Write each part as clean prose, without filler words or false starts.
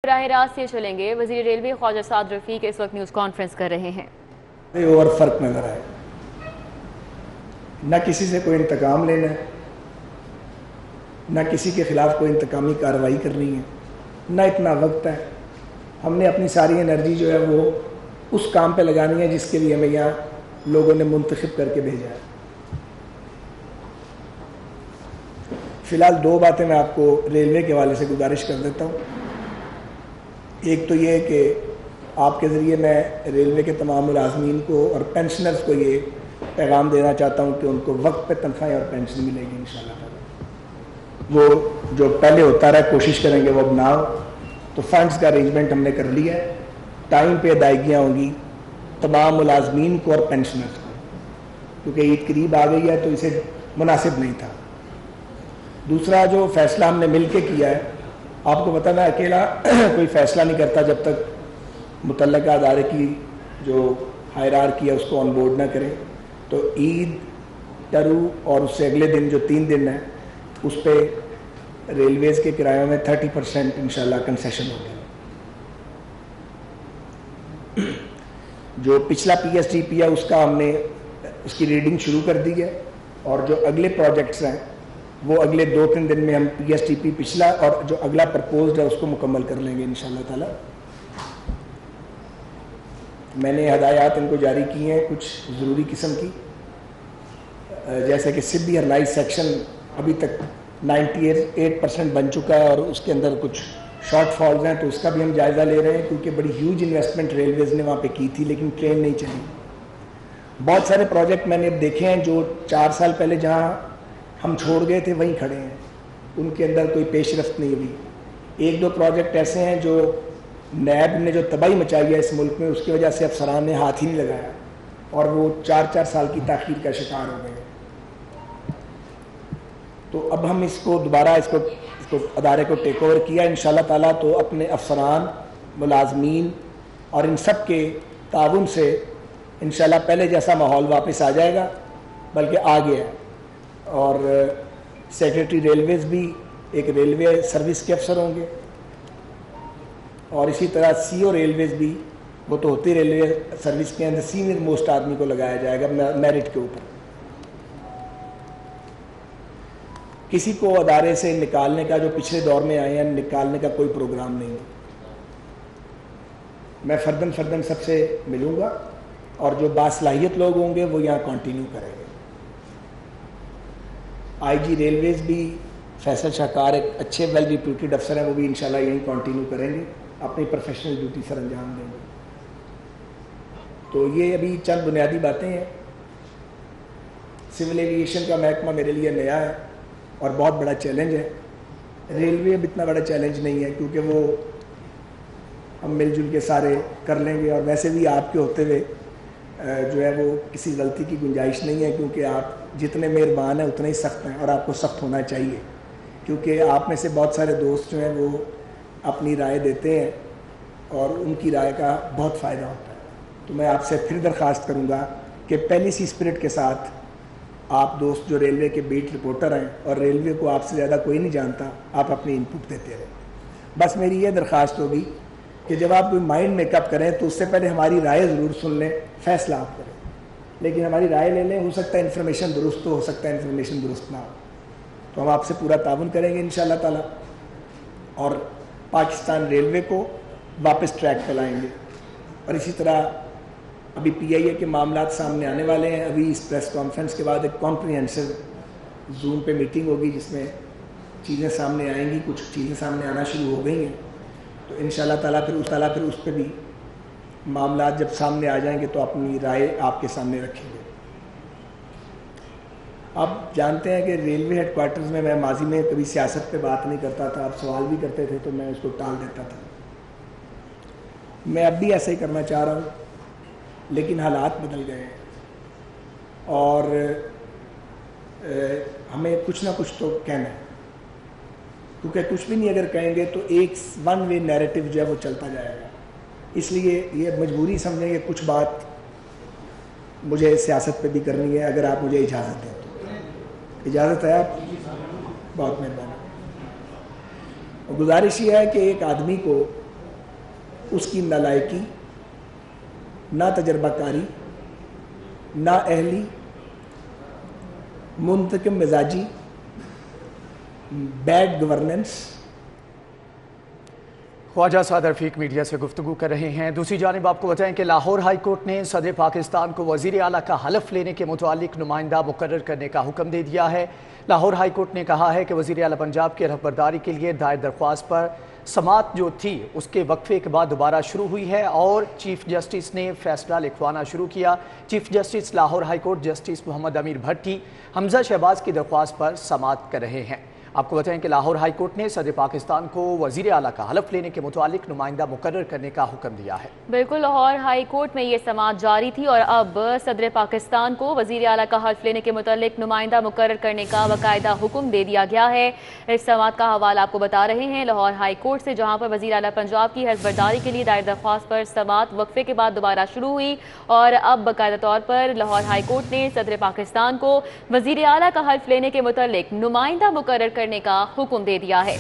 براہ راست یہ چلیں گے۔ وزیر ریلوے خواجہ سعد رفیق اس وقت نیوز کانفرنس کر رہے ہیں۔ اور فرق نظر آئے، نہ کسی سے کوئی انتقام لینا ہے، نہ کسی کے خلاف کوئی انتقامی کارروائی کرنی ہے، نہ اتنا وقت ہے۔ ہم نے اپنی ساری انرجی جو ہے وہ اس کام پہ لگانی ہے جس کے لیے ہمیں یہاں لوگوں نے منتخب کر کے بھیجا ہے۔ فی الحال دو باتیں میں آپ کو ریلوے کے حوالے سے گزارش کر دیتا ہوں۔ ایک تو یہ کہ آپ کے ذریعے میں ریلوے کے تمام ملازمین کو اور پینشنرز کو یہ پیغام دینا چاہتا ہوں کہ ان کو وقت پہ تنخواہیں اور پینشن ملے گی انشاءاللہ تعالی۔ وہ جو پہلے ہوتا رہا کوشش کریں گے وہ اب نہ ہو۔ تو فنڈز کا ارینجمنٹ ہم نے کر لیا ہے، ٹائم پہ ادائیگیاں ہوں گی تمام ملازمین کو اور پینشنرز کو، کیونکہ عید قریب آ گئی ہے تو اسے مناسب نہیں تھا۔ دوسرا جو فیصلہ ہم نے مل کے کیا ہے، آپ کو پتہ میں اکیلا کوئی فیصلہ نہیں کرتا جب تک متعلقہ ادارے کی جو ہائرارکی ہے اس کو آن بورڈ نہ کریں۔ تو عید، ٹرو اور اس سے اگلے دن جو 3 دن ہے اس پہ ریلویز کے کرایوں میں 30% انشاءاللہ کنسیشن ہوگی۔ جو پچھلا پی ایس ڈی پی ہے اس کا ہم نے اس کی ریڈنگ شروع کر دی ہے، اور جو اگلے پروجیکٹس ہیں وہ اگلے 2-3 دن میں ہم پی ایس ٹی پی پچھلا اور جو اگلا پرپوزڈ ہے اس کو مکمل کر لیں گے انشاءاللہ تعالی۔ میں نے ہدایات ان کو جاری کی ہیں کچھ ضروری قسم کی، جیسے کہ سدھی ہرنائی سیکشن ابھی تک 98% بن چکا ہے اور اس کے اندر کچھ شارٹ فالز ہیں، تو اس کا بھی ہم جائزہ لے رہے ہیں، کیونکہ بڑی ہیوج انویسٹمنٹ ریلویز نے وہاں پہ کی تھی لیکن ٹرین نہیں چلی۔ بہت سارے پروجیکٹ میں نے اب دیکھے ہیں جو 4 سال پہلے جہاں ہم چھوڑ گئے تھے وہیں کھڑے ہیں، ان کے اندر کوئی پیش رفت نہیں ہوئی۔ 1-2 پروجیکٹ ایسے ہیں جو نیب نے جو تباہی مچائی ہے اس ملک میں، اس کی وجہ سے افسران نے ہاتھ ہی نہیں لگایا اور وہ 4 سال کی تاخیر کا شکار ہو گئے۔ تو اب ہم اس کو دوبارہ اس کو ادارے کو ٹیک اوور کیا انشاءاللہ تعالیٰ، تو اپنے افسران، ملازمین اور ان سب کے تعاون سے انشاءاللہ پہلے جیسا ماحول واپس آ جائے گا، بلکہ آ گیا ہے۔ اور سیکریٹری ریلویز بھی ایک ریلوے سروس کے افسر ہوں گے، اور اسی طرح سی او ریلویز بھی، وہ تو ہوتی ریلوے سروس کے اندر سینئر موسٹ آدمی کو لگایا جائے گا میرٹ کے اوپر۔ کسی کو ادارے سے نکالنے کا، جو پچھلے دور میں آئے ہیں، نکالنے کا کوئی پروگرام نہیں ہے۔ میں فردن سب سے ملوں گا، اور جو باصلاحیت لوگ ہوں گے وہ یہاں کنٹینیو کریں گے۔ آئی جی ریلویز بھی فیصل شاہکار ایک اچھے ویل ریپیوٹیڈ افسر ہیں، وہ بھی انشاءاللہ یہیں کنٹینیو کریں گے، اپنی پروفیشنل ڈیوٹی سر انجام دیں گے۔ تو یہ ابھی چند بنیادی باتیں ہیں۔ سول ایویشن کا محکمہ میرے لیے نیا ہے اور بہت بڑا چیلنج ہے۔ ریلوے اب اتنا بڑا چیلنج نہیں ہے، کیونکہ وہ ہم مل جل کے سارے کر لیں گے، اور ویسے بھی آپ کے ہوتے ہوئے جو ہے وہ کسی غلطی کی گنجائش نہیں ہے، کیونکہ آپ جتنے مہربان ہیں اتنے ہی سخت ہیں، اور آپ کو سخت ہونا چاہیے، کیونکہ آپ میں سے بہت سارے دوست جو ہیں وہ اپنی رائے دیتے ہیں اور ان کی رائے کا بہت فائدہ ہوتا ہے۔ تو میں آپ سے پھر درخواست کروں گا کہ پہلی سی اسپرٹ کے ساتھ آپ دوست جو ریلوے کے بیٹ رپورٹر ہیں اور ریلوے کو آپ سے زیادہ کوئی نہیں جانتا، آپ اپنی انپٹ دیتے رہیں۔ بس میری یہ درخواست ہوگی کہ جب آپ کوئی مائنڈ میک اپ کریں تو اس سے پہلے ہماری رائے ضرور سن لیں، فیصلہ آپ کریں، لیکن ہماری رائے لے لیں۔ ہو سکتا ہے انفارمیشن درست ہو سکتا ہے انفارمیشن درست نہ ہو، تو ہم آپ سے پورا تعاون کریں گے انشاءاللہ تعالیٰ، اور پاکستان ریلوے کو واپس ٹریک پہ لائیں گے۔ اور اسی طرح ابھی پی آئی اے کے معاملات سامنے آنے والے ہیں۔ ابھی اس پریس کانفرنس کے بعد ایک کمپریہنسو زوم پہ میٹنگ ہوگی جس میں چیزیں سامنے آئیں گی، کچھ چیزیں سامنے آنا شروع ہو گئی ہیں، تو انشاءاللہ تعالیٰ پھر اس پہ بھی معاملات جب سامنے آ جائیں گے تو اپنی رائے آپ کے سامنے رکھیں گے۔ آپ جانتے ہیں کہ ریلوے ہیڈ کوارٹرز میں ماضی میں کبھی سیاست پہ بات نہیں کرتا تھا، آپ سوال بھی کرتے تھے تو میں اس کو ٹال دیتا تھا۔ میں اب بھی ایسا ہی کرنا چاہ رہا ہوں، لیکن حالات بدل گئے ہیں، اور ہمیں کچھ نہ کچھ تو کہنا ہے، کیونکہ کچھ بھی نہیں اگر کہیں گے تو ایک ون وے نیریٹو جو ہے وہ چلتا جائے گا۔ اس لیے یہ مجبوری سمجھیں کہ کچھ بات مجھے سیاست پہ بھی کرنی ہے، اگر آپ مجھے اجازت دیں تو۔ اجازت ہے آپ؟ بہت مہربانی۔ اور گزارش یہ ہے کہ ایک آدمی کو اس کی نالائکی، نا تجربہ کاری، نا اہلی، منتقم مزاجی، بیڈ گورننس۔ خواجہ سعد رفیق میڈیا سے گفتگو کر رہے ہیں۔ دوسری جانب آپ کو بتائیں کہ لاہور ہائی کورٹ نے صدر پاکستان کو وزیر اعلیٰ کا حلف لینے کے متعلق نمائندہ مقرر کرنے کا حکم دے دیا ہے۔ لاہور ہائی کورٹ نے کہا ہے کہ وزیر اعلیٰ پنجاب کی حلف برداری کے لیے دائر درخواست پر سماعت جو تھی اس کے وقفے کے بعد دوبارہ شروع ہوئی ہے اور چیف جسٹس نے فیصلہ لکھوانا شروع کیا۔ Chief justice Lahore high court justice Muhammad Amir Bhatti Hamza Shahbaz کی درخواست پر سماعت کر رہے ہیں۔ آپ کو بتائیں کہ لاہور ہائی کورٹ نے صدر پاکستان کو وزیر اعلیٰ کا حلف لینے کے متعلق نمائندہ مقرر کرنے کا حکم دیا ہے۔ بالکل، لاہور ہائی کورٹ میں یہ سماعت جاری تھی اور اب صدر پاکستان کو وزیر اعلیٰ کا حلف لینے کے متعلق نمائندہ مقرر کرنے کا باقاعدہ حکم دے دیا گیا ہے۔ اس سماعت کا حوالہ آپ کو بتا رہے ہیں لاہور ہائی کورٹ سے، جہاں پر وزیر اعلیٰ پنجاب کی حلف برداری کے لیے دائر درخواست پر سماعت وقفے کے بعد دوبارہ شروع ہوئی اور اب باقاعدہ طور پر لاہور ہائی کورٹ نے صدر پاکستان کو وزیر اعلیٰ کا حلف لینے کے متعلق نمائندہ مقرر کرنے کا حکم دے دیا ہے۔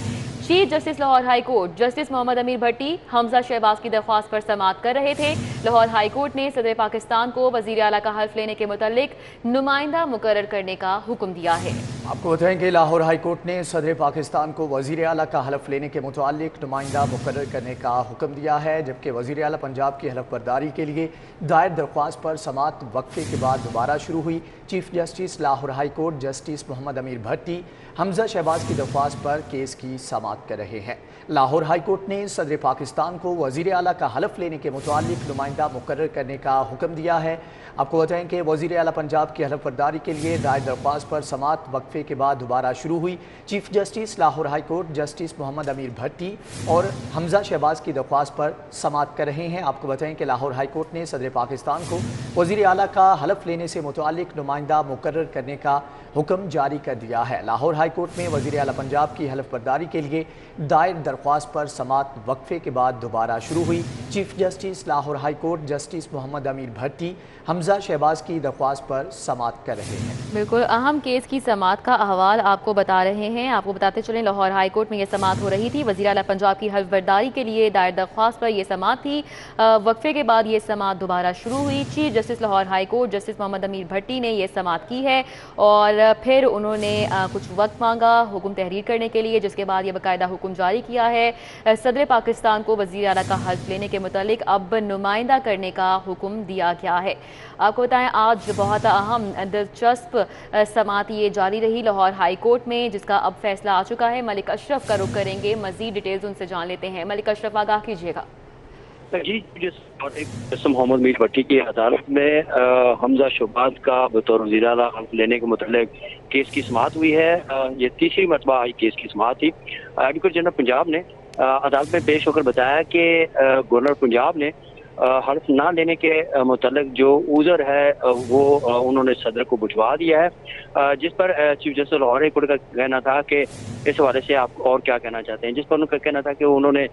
Chief justice Lahore high court justice Muhammad Amir Bhatti Hamza Shahbaz کی درخواست پر سماعت کر رہے تھے۔ لاہور ہائی کورٹ نے صدر پاکستان کو وزیر اعلیٰ کا حلف لینے کے متعلق نمائندہ مقرر کرنے کا حکم دیا ہے۔ آپ کو بتائیں کہ لاہور ہائی کورٹ نے صدر پاکستان کو وزیر اعلیٰ کا حلف لینے کے متعلق نمائندہ مقرر کرنے کا حکم دیا ہے، جبکہ وزیر اعلیٰ پنجاب کی حلف برداری کے لیے دائر درخواست پر سماعت وقفے کے بعد دوبارہ شروع ہوئی۔ Chief justice Lahore high court justice Muhammad Amir Bhatti Hamza Shahbaz کی درخواست پر کیس کی سماعت کر رہے ہیں۔ لاہور ہائی کورٹ نے صدر پاکستان کو وزیر اعلیٰ کا حلف لینے کے متعلق نمائندہ مقرر کرنے کا حکم دیا ہے۔ آپ کو بتائیں کہ وزیر اعلیٰ پنجاب کی حلف برداری کے لیے دائر درخواست پر سماعت وقفے کے بعد دوبارہ شروع ہوئی۔ Chief justice Lahore high court justice Muhammad Amir Bhatti اور حمزہ شہباز کی درخواست پر سماعت کر رہے ہیں۔ آپ کو بتائیں کہ لاہور ہائی کورٹ نے صدر پاکستان کو وزیر اعلیٰ کا حلف لینے سے متعلق نمائندہ مقرر کرنے کا حکم جاری کر دیا ہے۔ لاہور ہائی کورٹ میں وزیر اعلیٰ پنجاب کی حلف برداری کے لیے دائر درخواست پر سماعت وقفے کے بعد دوبارہ شروع ہوئی۔ Chief justice Lahore high court justice Muhammad Amir Bhatti Hamza Shahbaz کی درخواست پر سماعت کر رہے ہیں۔ بالکل اہم کیس کی سماعت کا احوال آپ کو بتا رہے ہیں۔ آپ کو بتاتے چلیں لاہور ہائی کورٹ میں یہ سماعت ہو رہی تھی۔ وزیر اعلیٰ پنجاب کی حلف برداری کے لیے دائر درخواست پر یہ سماعت تھی۔ وقفے کے بعد یہ سماعت دوبارہ شروع ہوئی۔ Chief justice Lahore high court justice Muhammad Amir Bhatti نے یہ سماعت کی ہے اور پھر انہوں نے کچھ وقت مانگا حکم تحریر کرنے کے لیے، جس کے بعد یہ باقاعدہ حکم جاری کیا ہے۔ صدر پاکستان کو وزیر اعلیٰ کا حلف لینے کے متعلق اب نمائندہ کرنے کا حکم دیا گیا ہے۔ آپ کو بتائیں آج بہت اہم دلچسپ سماعت یہ جاری رہی لاہور ہائی کورٹ میں، جس کا اب فیصلہ آ چکا ہے۔ ملک اشرف کا رخ کریں گے، مزید ڈیٹیلز ان سے جان لیتے ہیں۔ ملک اشرف آگاہ کیجیے گا۔ جی، جسٹس محمد امیر بھٹی کی عدالت میں حمزہ شہباز کا بطور وزیر اعلیٰ حلف لینے کے متعلق کیس کی سماعت ہوئی ہے۔ یہ تیسری مرتبہ آئی کیس کی سماعت تھی۔ ایڈوکیٹ جنرل پنجاب نے عدالت میں پیش ہو کر بتایا کہ گورنر پنجاب نے حلف نہ لینے کے متعلق جو عذر ہے وہ انہوں نے صدر کو بھجوا دیا ہے، جس پر chief justice Lahore high court کا کہنا تھا کہ اس حوالے سے آپ اور کیا کہنا چاہتے ہیں، جس پر ان کا کہنا تھا کہ انہوں نے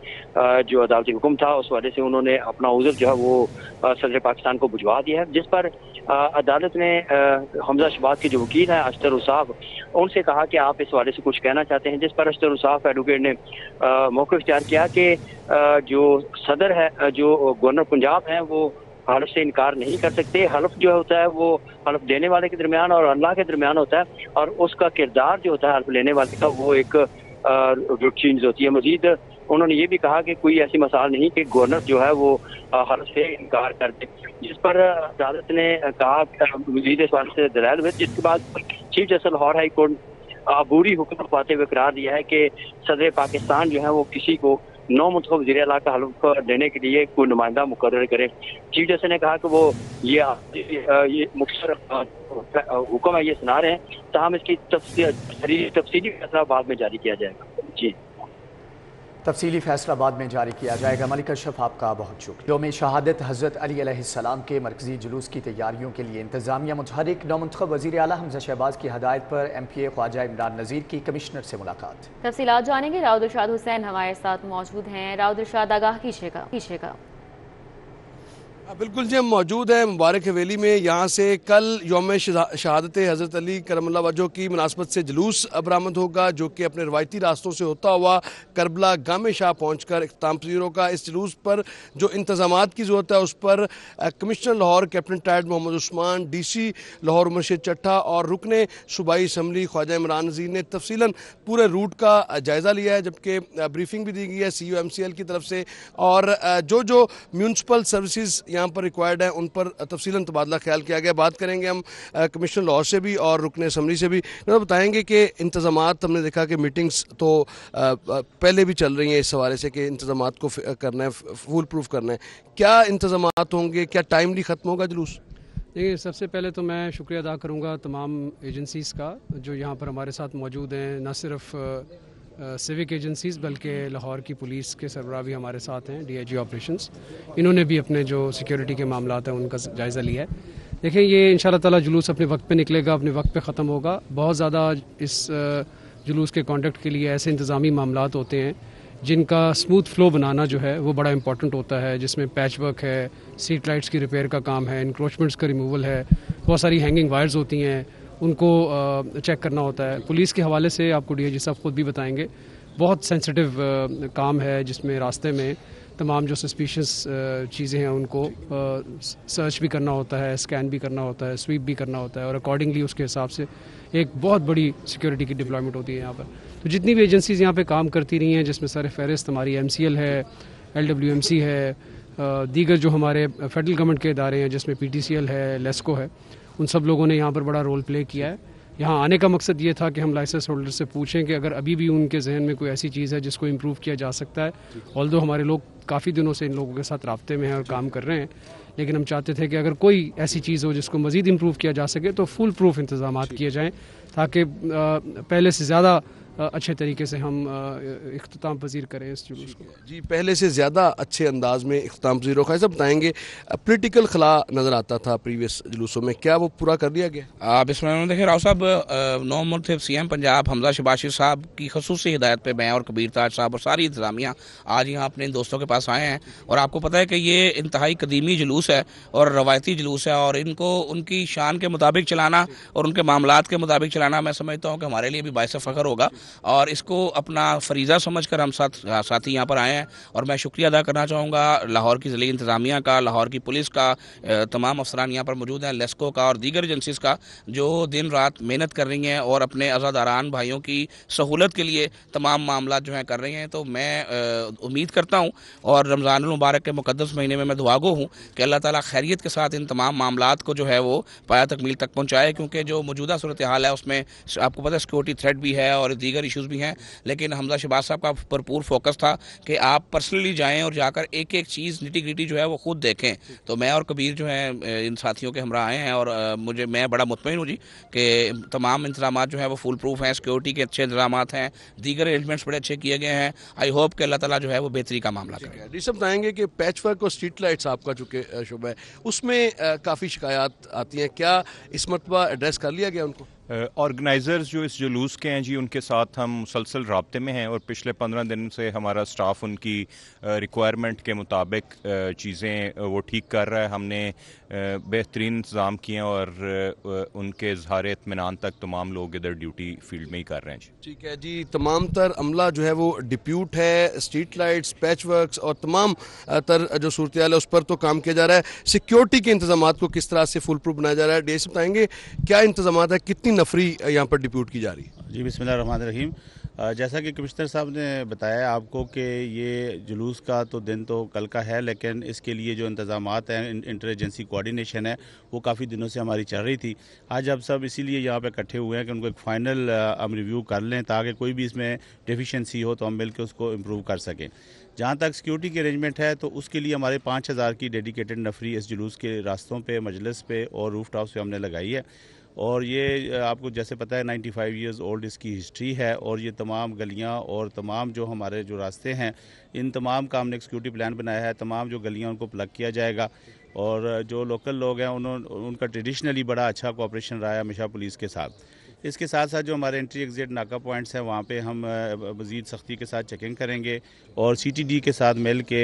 جو عدالتی حکم تھا اس حوالے سے انہوں نے اپنا عذر جو ہے وہ صدر پاکستان کو بھجوا دیا ہے، جس پر عدالت نے حمزہ شہباز کے جو وکیل ہیں اشتر الصاف ان سے کہا کہ آپ اس حوالے سے کچھ کہنا چاہتے ہیں، جس پر اشتر الصاف ایڈوکیٹ نے موقف اختیار کیا کہ جو صدر ہے جو گورنر پنجاب ہیں وہ حلف سے انکار نہیں کر سکتے۔ حلف جو ہوتا ہے وہ حلف دینے والے کے درمیان اور اللہ کے درمیان ہوتا ہے، اور اس کا کردار جو ہوتا ہے حلف لینے والے کا وہ ایک چینج ہوتی ہے۔ مزید انہوں نے یہ بھی کہا کہ کوئی ایسی مثال نہیں کہ گورنر جو ہے وہ حلف سے انکار کر دے، جس پر عدالت نے کہا مزید اس بات سے دلائل ہوئے، جس کے بعد chief justice Lahore high court عبوری حکم پاتے ہوئے قرار دیا ہے کہ صدر پاکستان جو ہے وہ کسی کو نو منتخب وزیر اعلیٰ کا حلف دینے کے لیے کوئی نمائندہ مقرر کرے۔ چیف جسٹس نے کہا کہ وہ یہ مختصر حکم ہے یہ سنا رہے ہیں، تاہم اس کی تفصیلی فیصلہ بعد میں جاری کیا جائے گا۔ جی، تفصیلی فیصلہ بعد میں جاری کیا جائے گا۔ ملک اشرف آپ کا بہت شکریہ۔ یوم شہادت حضرت علی علیہ السلام کے مرکزی جلوس کی تیاریوں کے لیے انتظامیہ متحرک نومنتخب وزیر اعلیٰ حمزہ شہباز کی ہدایت پر ایم پی اے خواجہ عمران نذیر کی کمشنر سے ملاقات۔ تفصیلات جانیں گے، راؤد ارشاد حسین ہمارے ساتھ موجود ہیں۔ راؤد ارشاد آگاہ کیجیے گا۔ بالکل جی، ہم موجود ہیں مبارک حویلی میں. یہاں سے کل یوم شہادت حضرت علی کرم اللہ وجہہ کی مناسبت سے جلوس برآمد ہوگا، جو کہ اپنے روایتی راستوں سے ہوتا ہوا کربلا گام شاہ پہنچ کر اختتام پذیر ہوگا. اس جلوس پر جو انتظامات کی ضرورت ہے اس پر commissioner Lahore captain tied Muhammad Usman, D C Lahore مرشد چٹھا اور رکن صوبائی اسمبلی خواجہ عمران نذیر نے تفصیلاً پورے روٹ کا جائزہ لیا ہے، جبکہ بریفنگ بھی دی گئی ہے سی او ایم سی ایل کی طرف سے، اور جو میونسپل سروسز یہاں پر ریکوائرڈ ہیں ان پر تفصیلاً تبادلہ خیال کیا گیا. بات کریں گے ہم کمشنر لاہور سے بھی اور رکن اسمبلی سے بھی. بتائیں گے کہ انتظامات، ہم نے دیکھا کہ میٹنگز تو پہلے بھی چل رہی ہیں اس حوالے سے کہ انتظامات کو کرنا ہے، فول پروف کرنا ہے. کیا انتظامات ہوں گے؟ کیا ٹائملی ختم ہوگا جلوس؟ دیکھیے، سب سے پہلے تو میں شکریہ ادا کروں گا تمام ایجنسیز کا جو یہاں پر ہمارے ساتھ موجود ہیں، نہ صرف سیوک ایجنسیز بلکہ لاہور کی پولیس کے سربراہ بھی ہمارے ساتھ ہیں، ڈی آئی جی آپریشنز. انہوں نے بھی اپنے جو سیکیورٹی کے معاملات ہیں ان کا جائزہ لیا ہے. دیکھیں، یہ انشاءاللہ تعالی جلوس اپنے وقت پہ نکلے گا، اپنے وقت پہ ختم ہوگا. بہت زیادہ اس جلوس کے کانڈکٹ کے لیے ایسے انتظامی معاملات ہوتے ہیں جن کا اسموتھ فلو بنانا جو ہے وہ بڑا امپورٹنٹ ہوتا ہے، جس میں پیچ ورک ہے، سٹریٹ لائٹس کی ریپیئر کا کام ہے، انکروچمنٹس کا ریموول ہے، بہت ساری ہینگنگ وائرز ہوتی ہیں، ان کو چیک کرنا ہوتا ہے. پولیس کے حوالے سے آپ کو ڈی آئی جی صاحب خود بھی بتائیں گے، بہت سینسٹیو کام ہے جس میں راستے میں تمام جو سسپیشس چیزیں ہیں ان کو سرچ بھی کرنا ہوتا ہے، اسکین بھی کرنا ہوتا ہے، سویپ بھی کرنا ہوتا ہے، اور اکارڈنگلی اس کے حساب سے ایک بہت بڑی سیکیورٹی کی ڈپلائمنٹ ہوتی ہے یہاں پر. تو جتنی بھی ایجنسیز یہاں پہ کام کرتی رہی ہیں، جس میں سر فہرست ہماری ایم سی ایل ہے، ایل ڈبلیو ایم سی ہے، دیگر جو ہمارے فیڈرل گورنمنٹ کے ادارے ہیں جس میں پی ٹی سی ایل ہے، لیسکو ہے، ان سب لوگوں نے یہاں پر بڑا رول پلے کیا ہے. یہاں آنے کا مقصد یہ تھا کہ ہم لائسنس ہولڈر سے پوچھیں کہ اگر ابھی بھی ان کے ذہن میں کوئی ایسی چیز ہے جس کو امپروو کیا جا سکتا ہے. آلدو ہمارے لوگ کافی دنوں سے ان لوگوں کے ساتھ رابطے میں ہیں اور کام کر رہے ہیں، لیکن ہم چاہتے تھے کہ اگر کوئی ایسی چیز ہو جس کو مزید امپروو کیا جا سکے تو فل پروف انتظامات کیے جائیں، تاکہ پہلے سے زیادہ اچھے طریقے سے ہم اختتام پذیر کریں اس جلوس کو. جی، پہلے سے زیادہ اچھے انداز میں اختتام پذیر ہوگا. ایسا بتائیں گے، پولیٹیکل خلا نظر آتا تھا پریویس جلوسوں میں، کیا وہ پورا کر لیا گیا؟ بسم اللہ. دیکھیں راؤ صاحب، نو مرتب سی ایم پنجاب حمزہ شباشر صاحب کی خصوصی ہدایت پہ میں اور کبیر تاج صاحب اور ساری انتظامیہ آج یہاں اپنے دوستوں کے پاس آئے ہیں. اور آپ کو پتہ ہے کہ یہ انتہائی قدیمی جلوس ہے اور روایتی جلوس ہے، اور ان کو ان کی شان کے مطابق چلانا اور ان کے معاملات کے مطابق چلانا میں سمجھتا ہوں کہ ہمارے لیے بھی باعث فخر ہوگا. اور اس کو اپنا فریضہ سمجھ کر ہم ساتھی یہاں پر آئے ہیں. اور میں شکریہ ادا کرنا چاہوں گا لاہور کی ضلعی انتظامیہ کا، لاہور کی پولیس کا، تمام افسران یہاں پر موجود ہیں، لیسکو کا اور دیگر ایجنسیز کا، جو دن رات محنت کر رہی ہیں اور اپنے عزاداران بھائیوں کی سہولت کے لیے تمام معاملات جو ہیں کر رہی ہیں. تو میں امید کرتا ہوں اور رمضان المبارک کے مقدس مہینے میں دعاگو ہوں کہ اللہ تعالیٰ خیریت کے ساتھ ان تمام معاملات کو جو ہے وہ پایہ تکمیل تک پہنچائے، کیونکہ جو موجودہ صورتحال ہے اس میں آپ کو پتہ ہے سیکورٹی تھریٹ بھی ہے اور دیگر ایشوز بھی ہیں. لیکن حمزہ شہباز صاحب کا بھرپور فوکس تھا کہ آپ پرسنلی جائیں اور جا کر ایک ایک چیز نٹی گریٹی جو ہے وہ خود دیکھیں. تو میں اور کبیر جو ہیں ان ساتھیوں کے ہمراہ آئے ہیں، اور میں بڑا مطمئن ہوں جی کہ تمام انتظامات جو ہیں وہ فل پروف ہیں، سیکورٹی کے اچھے انتظامات ہیں، دیگر ارینجمنٹس بڑے اچھے کیے گئے ہیں. آئی ہوپ کہ اللہ تعالیٰ جو ہے وہ بہتری کا معاملہ کرے. ڈی صاحب بتائیں گے کہ پیچ ورک اور اسٹریٹ لائٹس آپ کا چونکہ شعبہ ہے، اس میں کافی شکایات آتی ہیں، کیا اس مرتبہ ایڈریس کر لیا گیا ان کو؟ آرگنائزرز جو اس جلوس کے ہیں جی، ان کے ساتھ ہم مسلسل رابطے میں ہیں، اور پچھلے 15 دن سے ہمارا سٹاف ان کی ریکوائرمنٹ کے مطابق چیزیں وہ ٹھیک کر رہا ہے. ہم نے بہترین انتظام کیے ہیں اور ان کے اظہار اطمینان تک تمام لوگ ادھر ڈیوٹی فیلڈ میں ہی کر رہے ہیں جی. ٹھیک ہے جی، تمام تر عملہ جو ہے وہ ڈپیوٹ ہے، اسٹریٹ لائٹس، پیچ ورکس اور تمام تر جو صورتحال ہے اس پر تو کام کیا جا رہا ہے. سیکیورٹی کے انتظامات کو کس طرح سے فل پروف بنایا جا رہا ہے؟ ڈی سے بتائیں گے کیا انتظامات ہے، کتنی نفری یہاں پر ڈپیوٹ کی جا رہی ہے؟ جی بسم اللہ الرحمن الرحیم. جیسا کہ کمشنر صاحب نے بتایا آپ کو کہ یہ جلوس کا تو دن تو کل کا ہے، لیکن اس کے لیے جو انتظامات ہیں، انٹر ایجنسی کوارڈینیشن ہے، وہ کافی دنوں سے ہماری چل رہی تھی. آج اب سب اسی لیے یہاں پہ اکٹھے ہوئے ہیں کہ ان کو ایک فائنل ہم ریویو کر لیں، تاکہ کوئی بھی اس میں ڈیفیشنسی ہو تو ہم مل کے اس کو امپروو کر سکیں. جہاں تک سیکیورٹی کی ارینجمنٹ ہے تو اس کے لیے ہمارے 5000 کی ڈیڈیکیٹڈ نفری اس جلوس کے راستوں پہ، مجلس پہ اور روف ٹاپس پہ ہم نے لگائی ہے. اور یہ آپ کو جیسے پتہ ہے 95 ایئرز اولڈ اس کی ہسٹری ہے، اور یہ تمام گلیاں اور تمام جو ہمارے جو راستے ہیں، ان تمام کا ہم نے ایک سیکیورٹی پلان بنایا ہے. تمام جو گلیاں ان کو پلگ کیا جائے گا، اور جو لوکل لوگ ہیں ان کا ٹریڈیشنلی بڑا اچھا کوآپریشن رہا ہے ہمیشہ پولیس کے ساتھ. اس کے ساتھ ساتھ جو ہمارے انٹری ایگزٹ ناکہ پوائنٹس ہیں وہاں پہ ہم مزید سختی کے ساتھ چیکنگ کریں گے، اور سی ٹی ڈی کے ساتھ مل کے